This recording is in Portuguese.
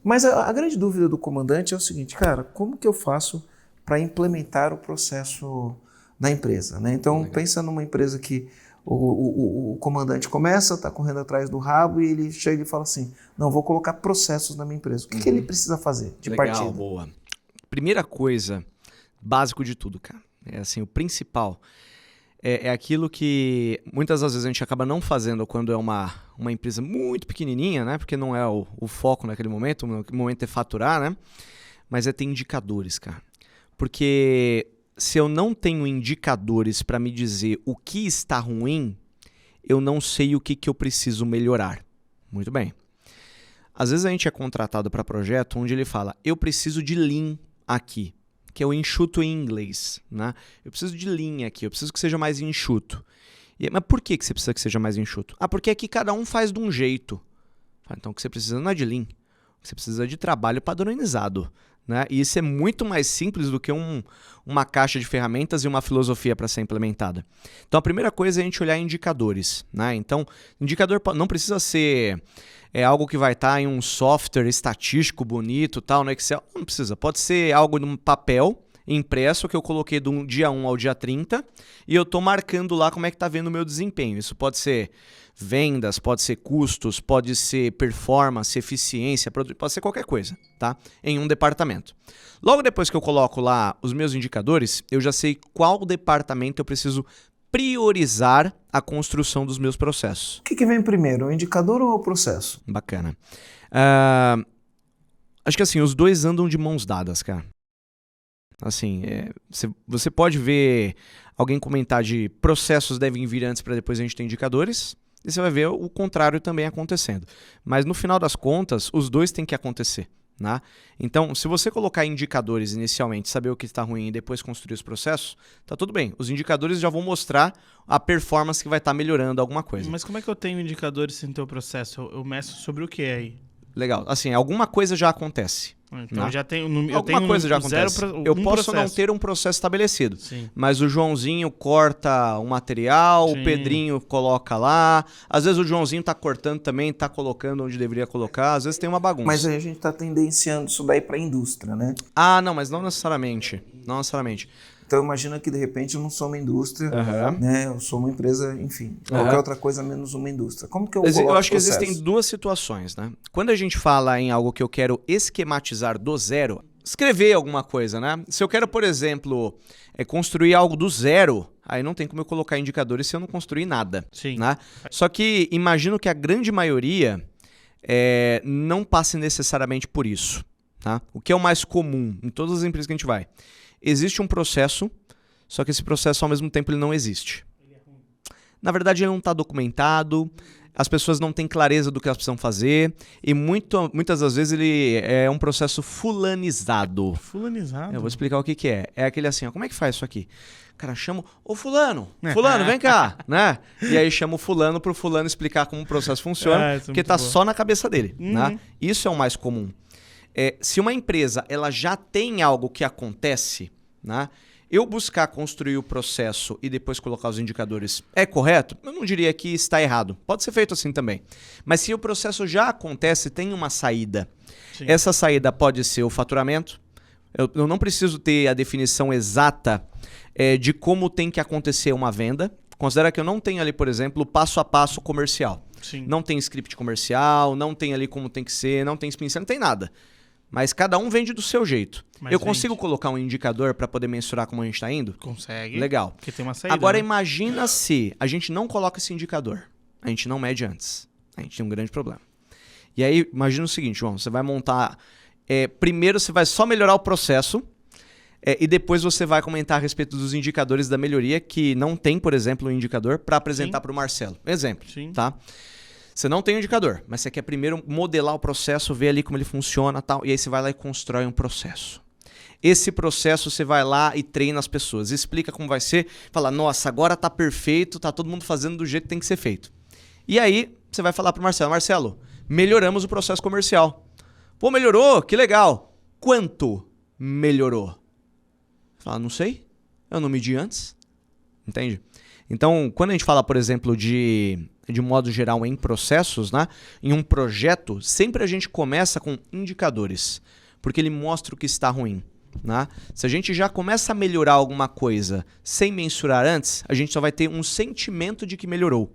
Mas a grande dúvida do comandante é o seguinte, cara, como que eu faço para implementar o processo na empresa, né? Então, Legal. pensa numa empresa que o comandante começa, está correndo atrás do rabo e ele chega e fala assim, não, vou colocar processos na minha empresa. O que ele precisa fazer de Legal, partida? boa. Primeira coisa, básico de tudo, cara. É assim, o principal é aquilo que muitas das vezes a gente acaba não fazendo quando é uma empresa muito pequenininha, né? Porque não é o foco naquele momento, o momento é faturar, né? Mas é ter indicadores, cara. Porque se eu não tenho indicadores para me dizer o que está ruim, eu não sei o que eu preciso melhorar. Muito bem. Às vezes a gente é contratado para projeto onde ele fala, eu preciso de Lean aqui, que é o enxuto em inglês, né? Eu preciso de Lean aqui, eu preciso que seja mais enxuto. Mas por que você precisa que seja mais enxuto? Porque aqui cada um faz de um jeito. Então o que você precisa não é de Lean, você precisa de trabalho padronizado. Né? E isso é muito mais simples do que uma caixa de ferramentas e uma filosofia para ser implementada. Então a primeira coisa é a gente olhar indicadores. Né? Então, indicador não precisa ser algo que vai estar em um software estatístico bonito, tal, no Excel. Não precisa. Pode ser algo num papel impresso que eu coloquei do dia 1 ao dia 30 e eu estou marcando lá como é que está vendo o meu desempenho. Isso pode ser vendas, pode ser custos, pode ser performance, eficiência, pode ser qualquer coisa, tá? Em um departamento. Logo depois que eu coloco lá os meus indicadores, eu já sei qual departamento eu preciso priorizar a construção dos meus processos. O que vem primeiro, o indicador ou o processo? Bacana. Acho que assim, os dois andam de mãos dadas, cara. Assim, você pode ver alguém comentar de processos devem vir antes para depois a gente ter indicadores, e você vai ver o contrário também acontecendo. Mas no final das contas, os dois têm que acontecer. Né? Então, se você colocar indicadores inicialmente, saber o que está ruim e depois construir os processos, tá tudo bem. Os indicadores já vão mostrar a performance que vai estar melhorando alguma coisa. Mas como é que eu tenho indicadores sem ter o processo? Eu meço sobre o que aí? Legal. Assim, alguma coisa já acontece. Então, né? já tenho, alguma coisa já acontece. Eu posso processo. não ter um processo estabelecido. Sim. Mas o Joãozinho corta um material, Sim. o Pedrinho coloca lá. Às vezes o Joãozinho tá cortando também, tá colocando onde deveria colocar. Às vezes tem uma bagunça. Mas aí a gente tá tendenciando isso daí para a indústria, né? Ah, não, mas não necessariamente. Não necessariamente. Então imagina que de repente eu não sou uma indústria, né? Eu sou uma empresa, enfim, qualquer outra coisa menos uma indústria. Como que eu coloco Eu acho que processo? existem duas situações, né? Quando a gente fala em algo que eu quero esquematizar do zero, escrever alguma coisa, né? Se eu quero, por exemplo, construir algo do zero, aí não tem como eu colocar indicadores se eu não construir nada. Sim. Né? Só que imagino que a grande maioria não passe necessariamente por isso. Tá? O que é o mais comum em todas as empresas que a gente vai? Existe um processo, só que esse processo ao mesmo tempo ele não existe. Na verdade ele não está documentado, as pessoas não têm clareza do que elas precisam fazer e muitas das vezes ele é um processo fulanizado. Fulanizado? Eu vou explicar o que é. É aquele assim, ó, como é que faz isso aqui? Cara, chama ô fulano, vem cá, né? E aí chama o fulano pro fulano explicar como o processo funciona, porque tá só na cabeça dele, né? Isso é o mais comum. Se uma empresa ela já tem algo que acontece, né? Eu buscar construir o processo e depois colocar os indicadores é correto? Eu não diria que está errado. Pode ser feito assim também. Mas se o processo já acontece, tem uma saída. Sim. Essa saída pode ser o faturamento. Eu não preciso ter a definição exata de como tem que acontecer uma venda. Considera que eu não tenho ali, por exemplo, o passo a passo comercial. Sim. Não tem script comercial, não tem ali como tem que ser, não tem spin, não tem nada. Mas cada um vende do seu jeito. Eu consigo colocar um indicador para poder mensurar como a gente está indo? Consegue. Legal. Porque tem uma saída. Agora né? imagina se a gente não coloca esse indicador. A gente não mede antes. A gente tem um grande problema. E aí imagina o seguinte, João. Você vai montar... primeiro você vai só melhorar o processo e depois você vai comentar a respeito dos indicadores da melhoria que não tem, por exemplo, um indicador para apresentar para o Marcelo. Exemplo. Sim. Tá? Você não tem um indicador, mas você quer primeiro modelar o processo, ver ali como ele funciona e tal, e aí você vai lá e constrói um processo. Esse processo você vai lá e treina as pessoas, explica como vai ser, fala, nossa, agora tá perfeito, tá todo mundo fazendo do jeito que tem que ser feito. E aí você vai falar pro Marcelo, Marcelo, melhoramos o processo comercial. Pô, melhorou? Que legal. Quanto melhorou? Fala, não sei, eu não medi antes. Entende? Então, quando a gente fala, por exemplo, de modo geral em processos, né? Em um projeto, sempre a gente começa com indicadores, porque ele mostra o que está ruim. Né? Se a gente já começa a melhorar alguma coisa sem mensurar antes, a gente só vai ter um sentimento de que melhorou.